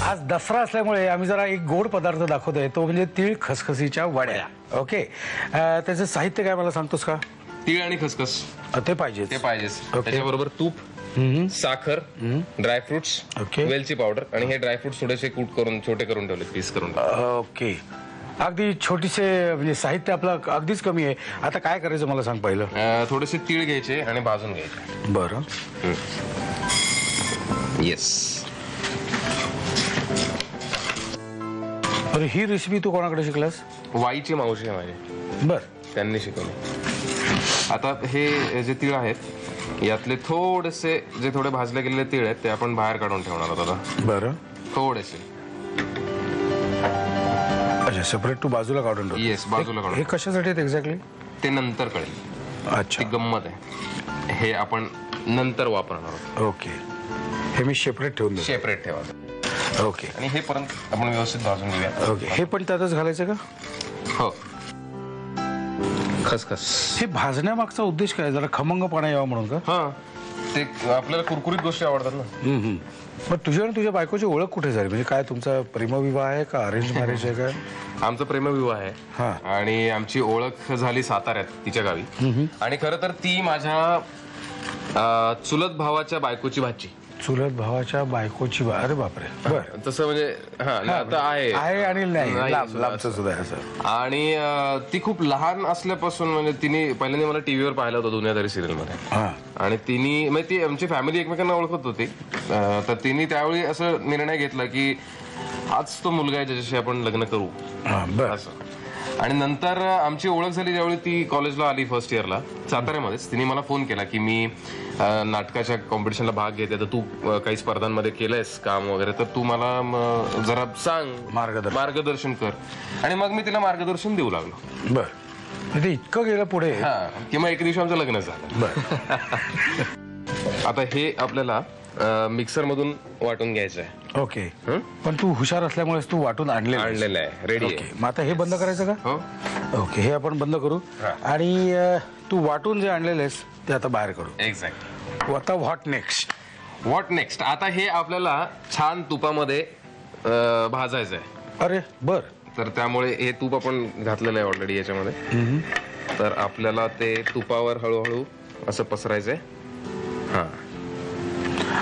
आज दसरा असल्यामुळे आम्ही जरा एक गोड पदार्थ दाखवतोय, तो म्हणजे तीळ खसखसीच्या वड्या. ओके, त्याचं साहित्य काय मला सांगतोस का? तीळ आणि खसखस ते पाहिजे. त्याच्याबरोबर तूप, साखर, ड्रायफ्रुट्स, वेलची पावडर आणि हे ड्रायफ्रुट्स थोडेसे कूट करून छोटे करून ठेवले, पीस करून. ओके, अगदी छोटीसे म्हणजे साहित्य आपलं अगदीच कमी आहे. आता काय करायचं मला सांग पहिलं. थोडेसे तीळ घ्यायचे आणि भाजून घ्यायचे. बरं. येस. अरे ही रेसिपी तू कोणाकडे शिकलास? वाईची मावशी आहे माझी. बर, त्यांनी शिकवले. आता हे जे तीळ आहेत यातले थोडेसे जे थोडे भाजले गेलेले तीळ आहेत ते आपण बाहेर काढून ठेवणार आहोत आता. बरं. थोडेसे. अच्छा, सेपरेट तू बाजूला काढून ठेव. येस, बाजूला काढून. हे कशासाठी आहेत एक्झॅक्टली? ते नंतर कळेल. अच्छा, ती गंमत आहे. हे आपण नंतर वापरणार आहोत. ओके, हे मी सेपरेट ठेवून देतो. सेपरेट ठेवा. ओके, आणि हे पर्यंत आपण व्यवस्थित भाजून घेऊया. ओके, हे पण त्यातच घालायचं का? हो. खसखस. हे भाजण्यामागचा उद्देश काय? जरा खमंगपणा यावा म्हणून का? हा, ते आपल्याला कुरकुरीत गोष्टी आवडतात ना. पण तुझी आणि तुझ्या बायकोची ओळख कुठे झाली? म्हणजे काय तुमचा प्रेमविवाह आहे का अरेंज मॅरेज आहे का? आमचा प्रेमविवाह आहे. हा. आणि आमची ओळख झाली साताऱ्यात, तिच्या गावी. आणि खरं तर ती माझ्या चुलत भावाच्या बायकोची भाची. चुलत भावाच्या बायकोची अरे बापरे. बर, तसं म्हणजे आता आहे आणि नाही लांबचं सुद्धा आहे असं. आणि ती खूप लहान असल्यापासून म्हणजे तिने पहिल्यांदा मला टीव्हीवर पाहिलं होतं दुनियादारी सिरियल मध्ये. आणि तिने म्हणजे ती आमची फॅमिली एकमेकांना ओळखत होती. तर तिने त्यावेळी असं निर्णय घेतला की आज तो मुलगा आहे ज्याच्याशी आपण लग्न करू असं. आणि नंतर आमची ओळख झाली ज्यावेळी ती कॉलेजला आली फर्स्ट इयरला साताऱ्यामध्येच. तिने मला फोन केला की मी नाटकाच्या कॉम्पिटिशनला भाग घेते, तर तू काही स्पर्धांमध्ये केलंयस काम वगैरे, तर तू मला जरा सांग, मार्गदर्शन कर. आणि मग मी तिला मार्गदर्शन देऊ लागलो. बर, ते इतकं गेलं पुढे की मग एक दिवशी आमचं लग्न झालं. आता हे आपल्याला मिक्सर मधून वाटून घ्यायचं आहे. ओके, पण तू हुशार असल्यामुळे तू वाटून आणलेलं आहे, रेडी आहे. मग आता हे बंद करायचं का? हो. ओके, हे आपण बंद करू. आणि तू वाटून जे आणलेलं आहेस ते आता बाहेर करू. एक्झॅक्ट. आता व्हॉट नेक्स्ट? आता हे आपल्याला छान तुपामध्ये भाजायचं आहे. अरे बर. तर त्यामुळे हे तूप आपण घातलेलं आहे ऑलरेडी याच्यामध्ये. तर आपल्याला ते तुपावर हळूहळू असं पसरायचंय. हा,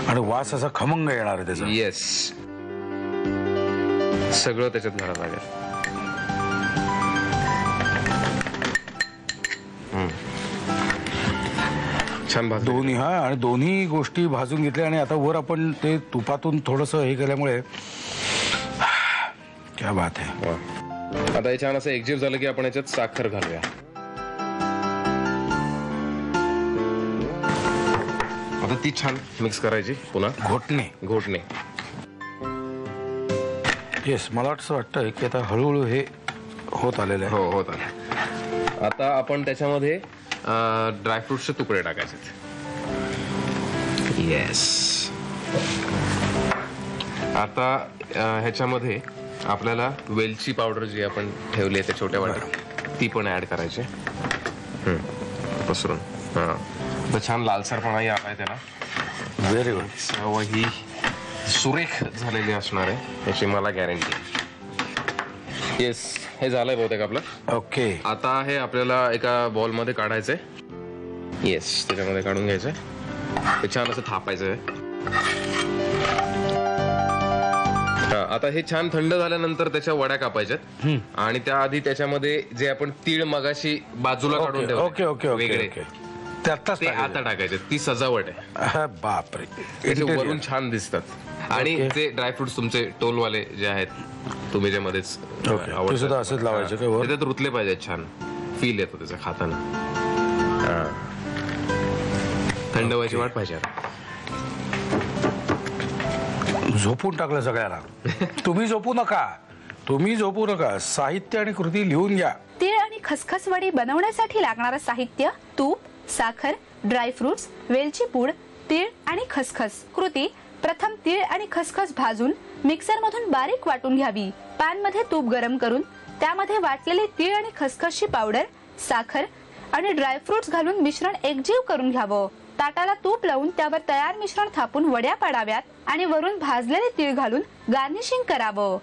आणि वास असा खमंग येणार आहे त्याचा. येस, सगळं त्याच्यात घालायला लागेल. छान भाजून दोन्ही. हा, आणि दोन्ही गोष्टी भाजून घेतल्या आणि आता वर आपण ते तुपातून थोडंसं हे केल्यामुळे क्या बात आहे. आता हे छान असं एकजीव झालं की आपण याच्यात साखर घालूया. आता ती छान मिक्स करायची पुन्हा घोटणे. येस, मला असं वाटतं की आता हळूहळू हे होत आलेलं आहे. हो, होत आलं. आता आपण त्याच्यामध्ये ड्रायफ्रुट्सचे तुकडे टाकायचे. येस. आता ह्याच्यामध्ये आपल्याला वेलची पावडर जी आपण ठेवली आहे त्या छोट्या वाट्यात ती पण ऍड करायची. पसरून. तर छान लालसरपणा आलाय त्याला. Very good. चव ही सुरेख झालेली असणार आहे याची मला गॅरंटी आहे. येस, हे झालंय बहुतेक आपलं. ओके, आता हे आपल्याला एका बॉल मध्ये काढायचंय. येस, त्याच्यामध्ये काढून घ्यायचंय. ते छान असं थापायचंय. आता हे छान थंड झाल्यानंतर त्याच्या वड्या कापायच्यात. आणि त्याआधी त्याच्यामध्ये जे आपण तीळ मगाशी बाजूला काढून ठेवले वेगळे ते आता टाकायचे. ती सजावट आहे. बापरे, त्याचे वरून छान दिसतात. आणि ते ड्रायफ्रुट्स तुमचे टोलवाले जे आहेत तुम्ही जे मध्येच असंच लावायचे का? त्याच्यात रुतले पाहिजे. छान फील येतो त्याचा खाताना. थंड व्हायची वाट पाहिजे. झोपून टाकलं सगळ्याला. तुम्ही झोपू नका. साहित्य आणि कृती लिहून घ्या. तीळ आणि खसखस वडी बनवण्यासाठी लागणारं साहित्य: तूप, साखर, ड्रायफ्रुट्स, वेलची पूड, तीळ आणि खसखस. कृती: प्रथम तीळ आणि खसखस भाजून मिक्सर मधून बारीक वाटून घ्यावी. पॅन मध्ये तूप गरम करून त्यामध्ये वाटलेले तीळ आणि खसखसची पावडर, साखर आणि ड्रायफ्रुट्स घालून मिश्रण एकजीव करून घ्यावं. ताटाला तूप लावून त्यावर तयार मिश्रण थापून वड्या पाडाव्यात आणि वरून भाजलेले तीळ घालून गार्निशिंग करावं.